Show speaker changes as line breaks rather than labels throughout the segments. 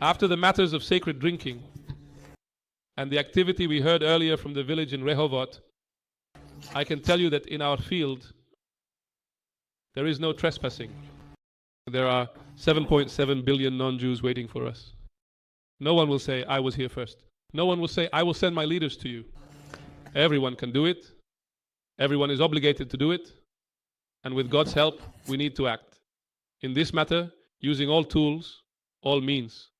After the matters of sacred drinking and the activity we heard earlier from the village in Rehovot, I can tell you that in our field there is no trespassing. There are 7.7 billion non-Jews waiting for us. No one will say, I was here first. No one will say, I will send my leaders to you. Everyone can do it. Everyone is obligated to do it. And with God's help, we need to act. In this matter, using all tools, all means.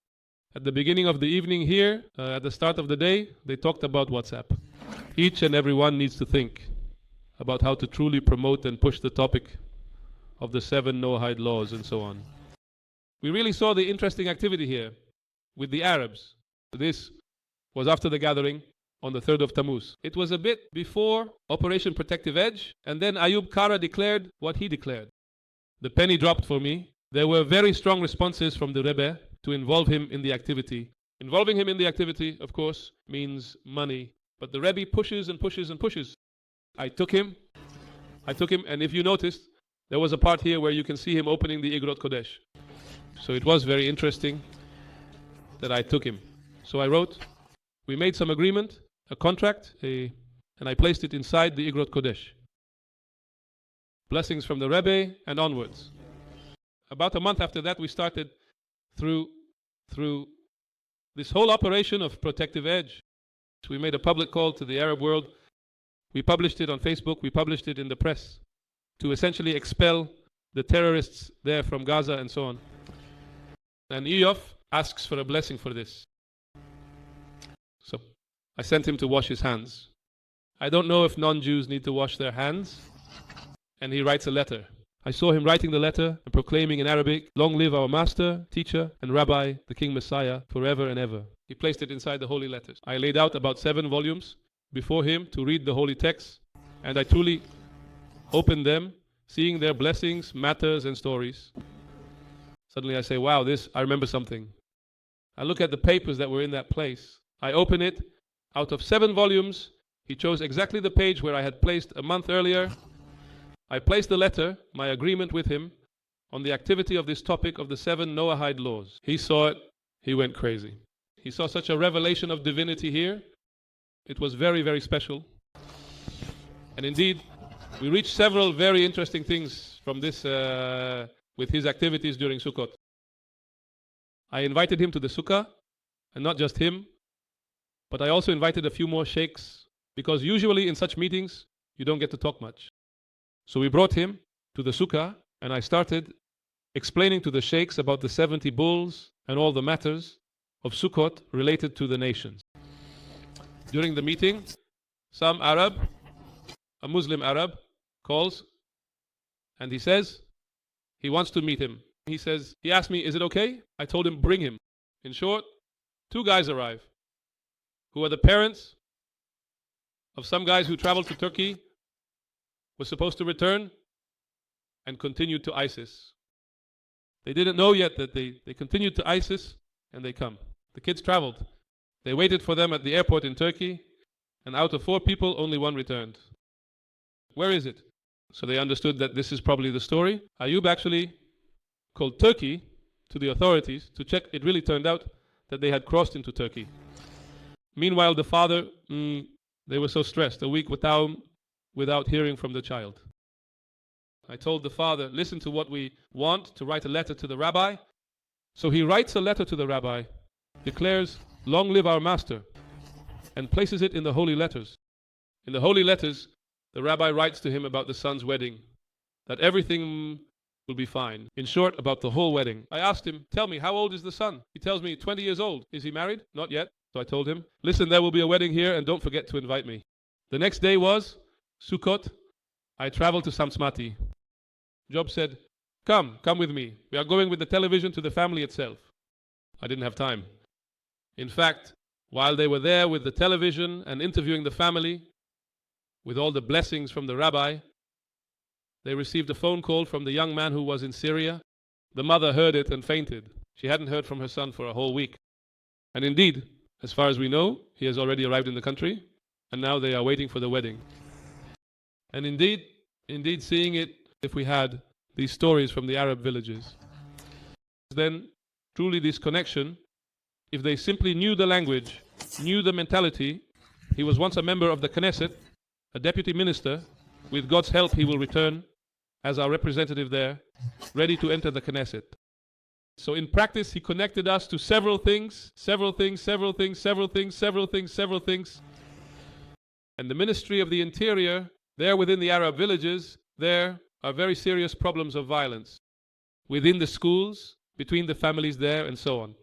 At the beginning of the evening here, at the start of the day, they talked about WhatsApp. Each and every one needs to think about how to truly promote and push the topic of the 7 Noahide laws and so on. We really saw the interesting activity here with the Arabs. This was after the gathering on the 3rd of Tammuz. It was a bit before Operation Protective Edge, and then Ayub Kara declared what he declared. The penny dropped for me. There were very strong responses from the Rebbe to involve him in the activity. Involving him in the activity, of course, means money. But the Rebbe pushes and pushes and pushes. I took him, and if you noticed, there was a part here where you can see him opening the Igrot Kodesh. So it was very interesting that I took him. So I wrote, we made some agreement, a contract, and I placed it inside the Igrot Kodesh. Blessings from the Rebbe and onwards. About a month after that, we started through this whole operation of Protective Edge. We made a public call to the Arab world. We published it on Facebook, we published it in the press to essentially expel the terrorists there from Gaza and so on. And Eof asks for a blessing for this. So I sent him to wash his hands. I don't know if non-Jews need to wash their hands. And he writes a letter. I saw him writing the letter and proclaiming in Arabic, long live our master, teacher, and Rabbi, the King Messiah, forever and ever. He placed it inside the holy letters. I laid out about 7 volumes before him to read the holy texts, and I truly opened them, seeing their blessings, matters, and stories. Suddenly I say, wow, I remember something. I look at the papers that were in that place. I open it. Out of 7 volumes, he chose exactly the page where I had placed a month earlier. I placed the letter, my agreement with him, on the activity of this topic of the 7 Noahide laws. He saw it, he went crazy. He saw such a revelation of divinity here. It was very, very special. And indeed, we reached several very interesting things from this, with his activities during Sukkot. I invited him to the Sukkah, and not just him, but I also invited a few more sheikhs, because usually in such meetings, you don't get to talk much. So we brought him to the Sukkah, and I started explaining to the sheikhs about the 70 bulls and all the matters of Sukkot related to the nations. During the meeting, some Arab, a Muslim Arab, calls and he says he wants to meet him. He asked me, is it okay? I told him, bring him. In short, 2 guys arrive who are the parents of some guys who traveled to Turkey, were supposed to return and continued to ISIS. They didn't know yet that they continued to ISIS, and they come. The kids traveled. They waited for them at the airport in Turkey, and out of 4 people, only 1 returned. Where is it? So they understood that this is probably the story. Ayub actually called Turkey to the authorities to check. It really turned out that they had crossed into Turkey. Meanwhile, the father, they were so stressed, a week without hearing from the child. I told the father, listen to what we want, to write a letter to the rabbi. So he writes a letter to the rabbi, declares, long live our master, and places it in the holy letters. In the holy letters, the rabbi writes to him about the son's wedding, that everything will be fine. In short, about the whole wedding. I asked him, tell me, how old is the son? He tells me, 20 years old. Is he married? Not yet. So I told him, listen, there will be a wedding here, and don't forget to invite me. The next day was Sukkot. I traveled to Samsmati. Job said, come with me. We are going with the television to the family itself. I didn't have time. In fact, while they were there with the television and interviewing the family, with all the blessings from the rabbi, they received a phone call from the young man who was in Syria. The mother heard it and fainted. She hadn't heard from her son for a whole week. And indeed, as far as we know, he has already arrived in the country, and now they are waiting for the wedding. And indeed, seeing it, if we had these stories from the Arab villages, then truly this connection if they simply knew the language, knew the mentality. He was once a member of the Knesset, a deputy minister. With God's help, he will return as our representative there, ready to enter the Knesset. So in practice, he connected us to several things. And the Ministry of the Interior, there within the Arab villages, there are very serious problems of violence. Within the schools, between the families there, and so on.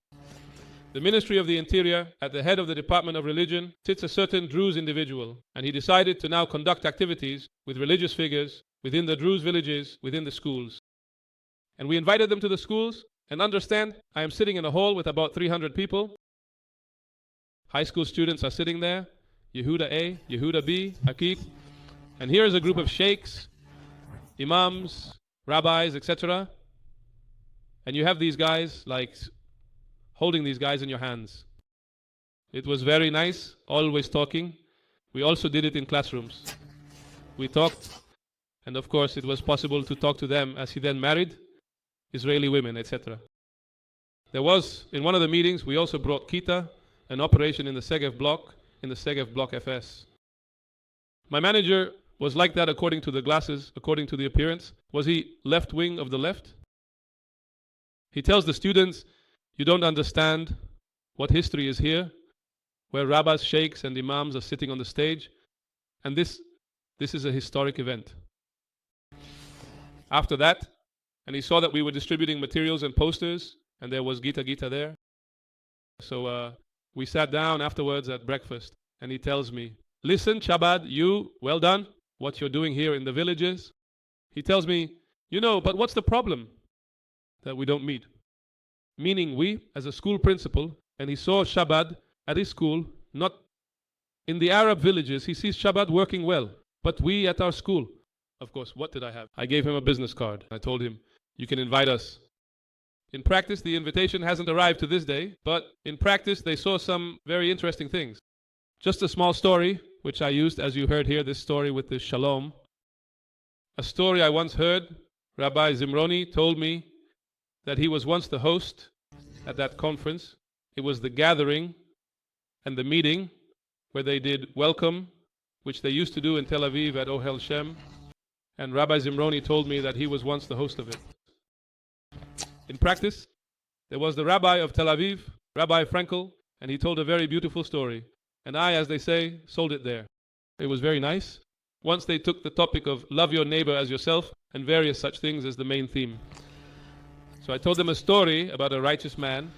The Ministry of the Interior, at the head of the Department of Religion, sits a certain Druze individual, and he decided to now conduct activities with religious figures within the Druze villages, within the schools. And we invited them to the schools, and understand, I am sitting in a hall with about 300 people. High school students are sitting there, Yehuda A, Yehuda B, Akik, and here is a group of sheikhs, imams, rabbis, etc. And you have these guys, like holding these guys in your hands. It was very nice, always talking. We also did it in classrooms. We talked, and of course it was possible to talk to them as he then married Israeli women, etc. There was, in one of the meetings, we also brought Kita, an operation in the Segev block, FS. My manager was like that according to the glasses, according to the appearance. Was he left wing of the left? He tells the students, you don't understand what history is here, where rabbis, sheikhs, and imams are sitting on the stage, and this is a historic event. After that, and he saw that we were distributing materials and posters, and there was Gita there. So we sat down afterwards at breakfast, and he tells me, listen, Chabad, you, well done, what you're doing here in the villages. He tells me, but what's the problem? That we don't meet. Meaning we, as a school principal, and he saw Shabbat at his school, not in the Arab villages, he sees Shabbat working well, but we at our school. Of course, what did I have? I gave him a business card. I told him, you can invite us. In practice, the invitation hasn't arrived to this day, but in practice, they saw some very interesting things. Just a small story, which I used, as you heard here, this story with the shalom. A story I once heard, Rabbi Zimroni told me that he was once the host at that conference. It was the gathering and the meeting where they did welcome, which they used to do in Tel Aviv at Ohel Shem. And Rabbi Zimroni told me that he was once the host of it. In practice, there was the rabbi of Tel Aviv, Rabbi Frankel, and he told a very beautiful story. And I, as they say, sold it there. It was very nice. Once they took the topic of love your neighbor as yourself and various such things as the main theme. So I told them a story about a righteous man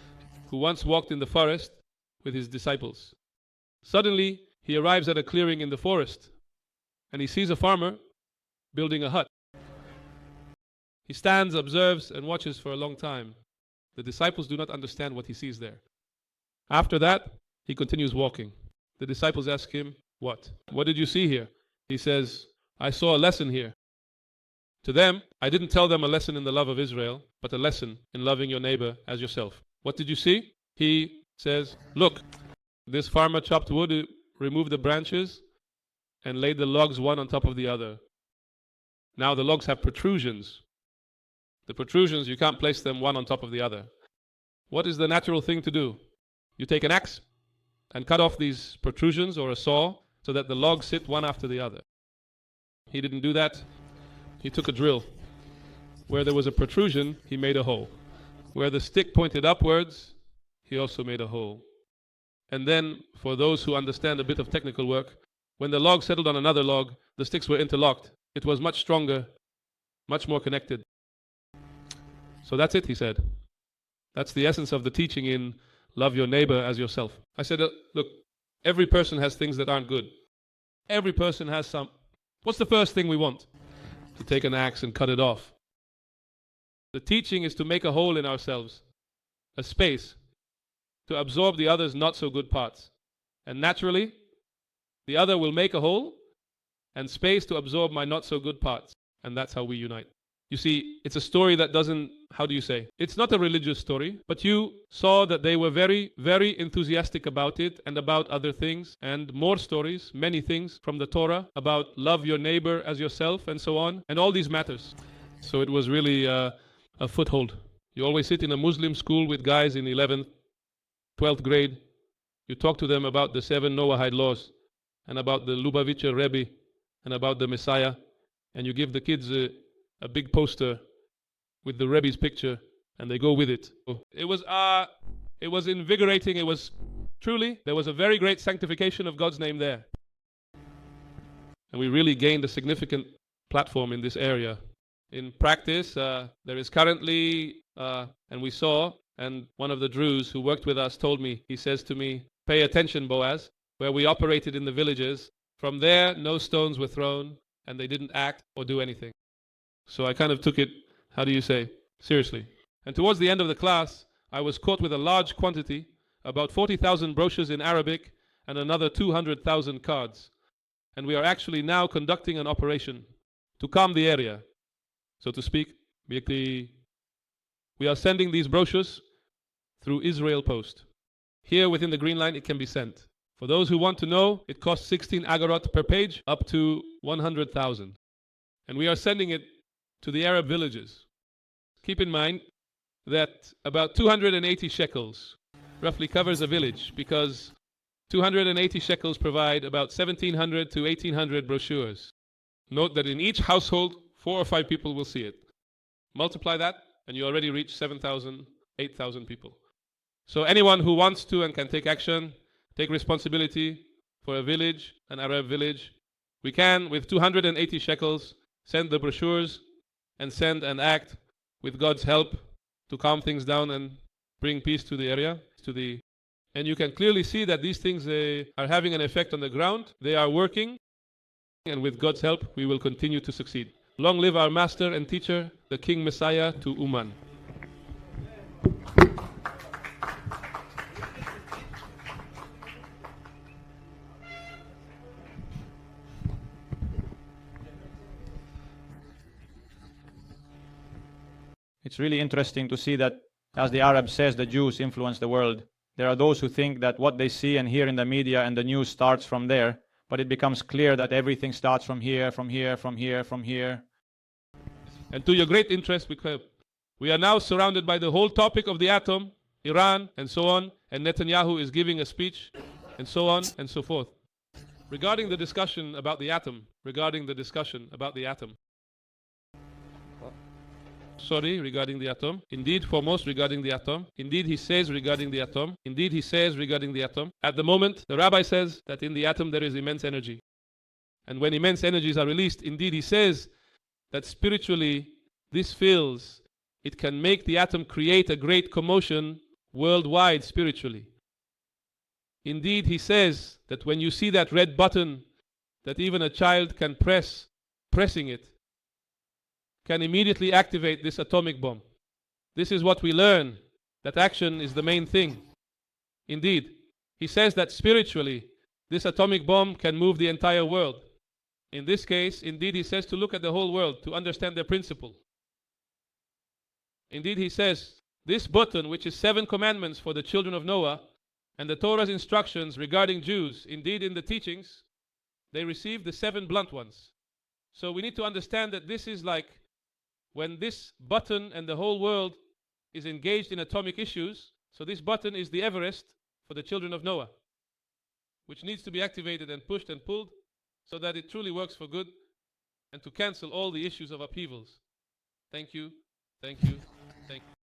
who once walked in the forest with his disciples. Suddenly, he arrives at a clearing in the forest, and he sees a farmer building a hut. He stands, observes, and watches for a long time. The disciples do not understand what he sees there. After that, he continues walking. The disciples ask him, what? What did you see here? He says, I saw a lesson here. To them, I didn't tell them a lesson in the love of Israel, but a lesson in loving your neighbor as yourself. What did you see? He says, look, this farmer chopped wood, removed the branches, and laid the logs one on top of the other. Now the logs have protrusions. The protrusions, you can't place them one on top of the other. What is the natural thing to do? You take an axe and cut off these protrusions or a saw so that the logs sit one after the other. He didn't do that. He took a drill. Where there was a protrusion, he made a hole. Where the stick pointed upwards, he also made a hole. And then, for those who understand a bit of technical work, when the log settled on another log, the sticks were interlocked. It was much stronger, much more connected. So that's it, he said. That's the essence of the teaching in love your neighbor as yourself. I said, look, every person has things that aren't good. Every person has some. What's the first thing we want? To take an axe and cut it off. The teaching is to make a hole in ourselves, a space, to absorb the other's not so good parts. And naturally, the other will make a hole and space to absorb my not so good parts. And that's how we unite. You see, it's a story that doesn't, how do you say? It's not a religious story, but you saw that they were very, very enthusiastic about it and about other things and more stories, many things from the Torah about love your neighbor as yourself and so on, and all these matters. So it was really a foothold. You always sit in a Muslim school with guys in 11th, 12th grade, you talk to them about the 7 Noahide laws and about the Lubavitcher Rabbi and about the Messiah, and you give the kids a big poster with the Rebbe's picture, and they go with it. It was invigorating. It was truly, there was a very great sanctification of God's name there. And we really gained a significant platform in this area. In practice, there is currently, and we saw, and one of the Druze who worked with us told me, he says to me, pay attention, Boaz, where we operated in the villages, from there no stones were thrown, and they didn't act or do anything. So I kind of took it, how do you say, seriously. And towards the end of the class, I was caught with a large quantity, about 40,000 brochures in Arabic, and another 200,000 cards. And we are actually now conducting an operation to calm the area, so to speak. We are sending these brochures through Israel Post. Here within the Green Line, it can be sent. For those who want to know, it costs 16 agarot per page, up to 100,000. And we are sending it to the Arab villages. Keep in mind that about 280 shekels roughly covers a village, because 280 shekels provide about 1,700 to 1,800 brochures. Note that in each household, 4 or 5 people will see it. Multiply that, and you already reach 7,000, 8,000 people. So anyone who wants to and can take action, take responsibility for a village, an Arab village, we can, with 280 shekels, send the brochures and send and act with God's help to calm things down and bring peace to the area. And you can clearly see that these things are having an effect on the ground. They are working, and with God's help, we will continue to succeed. Long live our master and teacher, the King Messiah to Uman.
It's really interesting to see that, as the Arab says, the Jews influence the world. There are those who think that what they see and hear in the media and the news starts from there, but it becomes clear that everything starts from here, from here, from here, from here.
And to your great interest, we are now surrounded by the whole topic of the atom, Iran, and so on, and Netanyahu is giving a speech, and so on and so forth. Regarding the discussion about the atom, regarding the atom. Indeed, foremost regarding the atom. Indeed, he says regarding the atom. Indeed, he says regarding the atom. At the moment, the Rabbi says that in the atom there is immense energy. And when immense energies are released, indeed, he says that spiritually, this fills, it can make the atom create a great commotion worldwide spiritually. Indeed, he says that when you see that red button that even a child can pressing it, can immediately activate this atomic bomb. This is what we learn, that action is the main thing. Indeed, he says that spiritually, this atomic bomb can move the entire world. In this case, indeed, he says to look at the whole world, to understand their principle. Indeed, he says, this button, which is 7 commandments for the children of Noah, and the Torah's instructions regarding Jews, indeed in the teachings, they receive the 7 blunt ones. So we need to understand that this is like when this button and the whole world is engaged in atomic issues. So this button is the Everest for the children of Noah, which needs to be activated and pushed and pulled so that it truly works for good and to cancel all the issues of upheavals. Thank you, thank you, thank you.